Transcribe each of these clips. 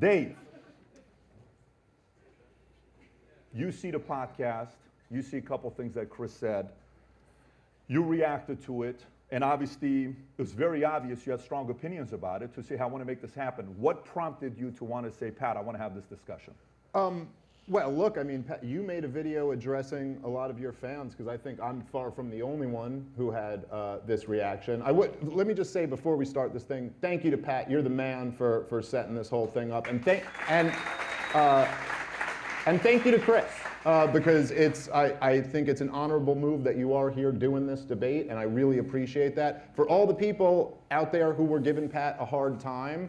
Dave, you see the podcast, you see a couple things that Chris said, you reacted to it, and obviously it was very obvious you had strong opinions about it to say, I want to make this happen. What prompted you to want to say, Pat, I want to have this discussion? Well, look, I mean, Pat, you made a video addressing a lot of your fans, because I think I'm far from the only one who had this reaction. Let me just say before we start this thing, thank you to Pat. You're the man for setting this whole thing up, and thank you to Chris, because I think it's an honorable move that you are here doing this debate, and I really appreciate that. For all the people out there who were giving Pat a hard time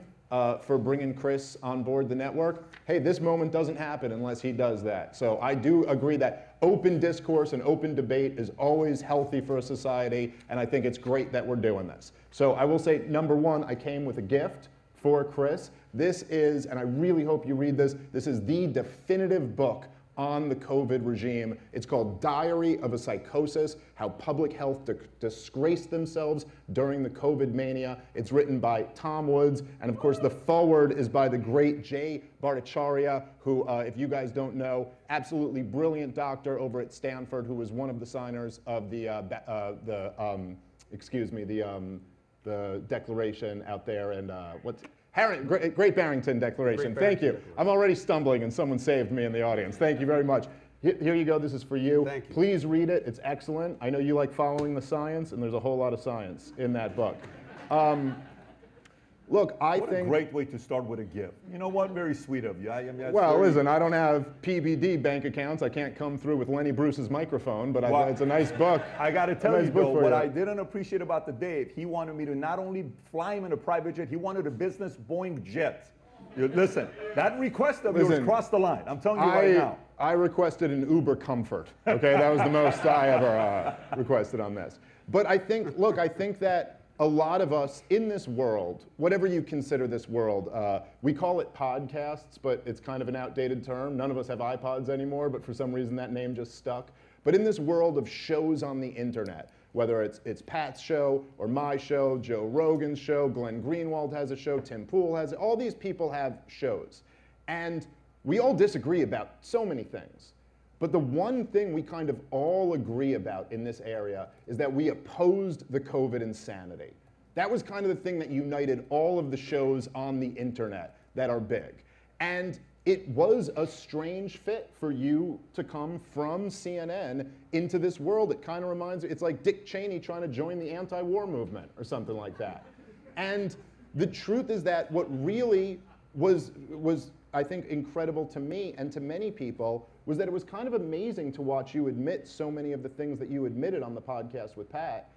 for bringing Chris on board the network, hey, this moment doesn't happen unless he does that. So I do agree that open discourse and open debate is always healthy for a society, and I think it's great that we're doing this. So I will say, number one, I came with a gift for Chris. This is, and I really hope you read this, this is the definitive book on the COVID regime. It's called Diary of a Psychosis, How Public Health Disgraced Themselves During the COVID Mania. It's written by Tom Woods, and of course the foreword is by the great Jay Bhattacharya, who, if you guys don't know, absolutely brilliant doctor over at Stanford, who was one of the signers of the declaration out there, and Great Barrington Declaration. Thank you. I'm already stumbling, and someone saved me in the audience. Thank you very much. Here you go. This is for you. Thank you. Please read it. It's excellent. I know you like following the science, and there's a whole lot of science in that book. Look, I think... What a great way to start with a gift. You know what? Very sweet of you. Well, listen, I don't have PBD bank accounts. I can't come through with Lenny Bruce's microphone, but it's a nice book. I got to tell you, though, what I didn't appreciate about the Dave, he wanted me to not only fly him in a private jet, he wanted a business Boeing jet. Listen, that request of yours crossed the line. I'm telling you right now. I requested an Uber Comfort. Okay, that was the most I ever requested on this. But I think, look, I think that a lot of us in this world, whatever you consider this world, we call it podcasts, but it's kind of an outdated term. None of us have iPods anymore, but for some reason that name just stuck. But in this world of shows on the internet, whether it's Pat's show or my show, Joe Rogan's show, Glenn Greenwald has a show, Tim Pool has it, all these people have shows. And we all disagree about so many things. But the one thing we kind of all agree about in this area is that we opposed the COVID insanity. That was kind of the thing that united all of the shows on the internet that are big. And it was a strange fit for you to come from CNN into this world. It kind of reminds me, it's like Dick Cheney trying to join the anti-war movement or something like that. And the truth is that what really was I think, incredible to me and to many people was that it was kind of amazing to watch you admit so many of the things that you admitted on the podcast with Pat,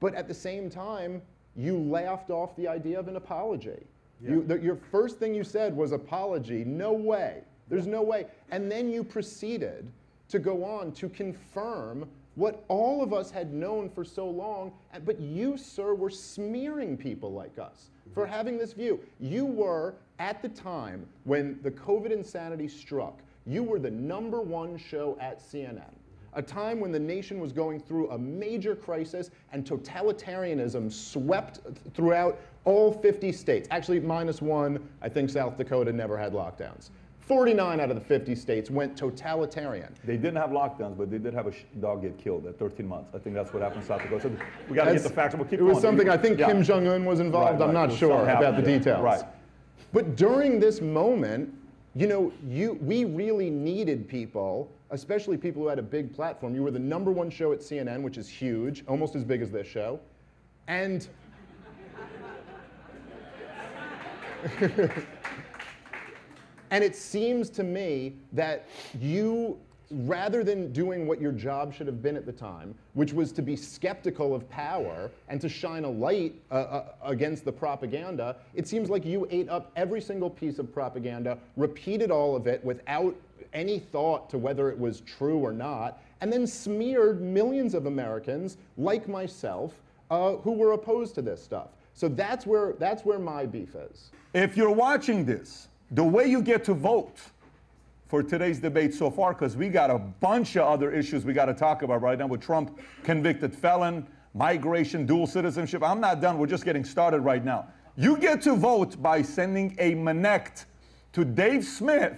but at the same time, you laughed off the idea of an apology. Yeah. Your first thing you said was apology, no way, there's no way. And then you proceeded to go on to confirm what all of us had known for so long, but you, sir, were smearing people like us for having this view. You were, at the time when the COVID insanity struck, you were the #1 show at CNN. A time when the nation was going through a major crisis and totalitarianism swept throughout all 50 states. Actually, -1, I think South Dakota never had lockdowns. 49 out of the 50 states went totalitarian. They didn't have lockdowns, but they did have a dog get killed at 13 months. I think that's what happened in South Dakota. So we got to get the facts. We'll keep going. It was something, I think Kim Jong-un was involved. I'm not sure about the details. Right. But during this moment, you know, we really needed people, especially people who had a big platform. You were the #1 show at CNN, which is huge, almost as big as this show. And and it seems to me that you, rather than doing what your job should have been at the time, which was to be skeptical of power and to shine a light against the propaganda, it seems like you ate up every single piece of propaganda, repeated all of it without any thought to whether it was true or not, and then smeared millions of Americans, like myself, who were opposed to this stuff. So that's where my beef is. If you're watching this, the way you get to vote for today's debate so far, because we got a bunch of other issues we got to talk about right now with Trump, convicted felon, migration, dual citizenship. I'm not done. We're just getting started right now. You get to vote by sending a Manect to Dave Smith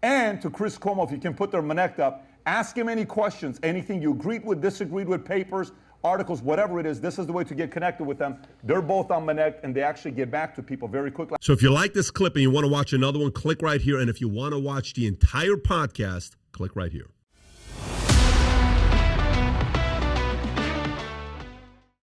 and to Chris Cuomo, if you can put their Manect up, ask him any questions, anything you agreed with, disagreed with, papers, articles, whatever it is. This is the way to get connected with them. They're both on Manect, and they actually get back to people very quickly. So if you like this clip and you want to watch another one, click right here. And if you want to watch the entire podcast, click right here.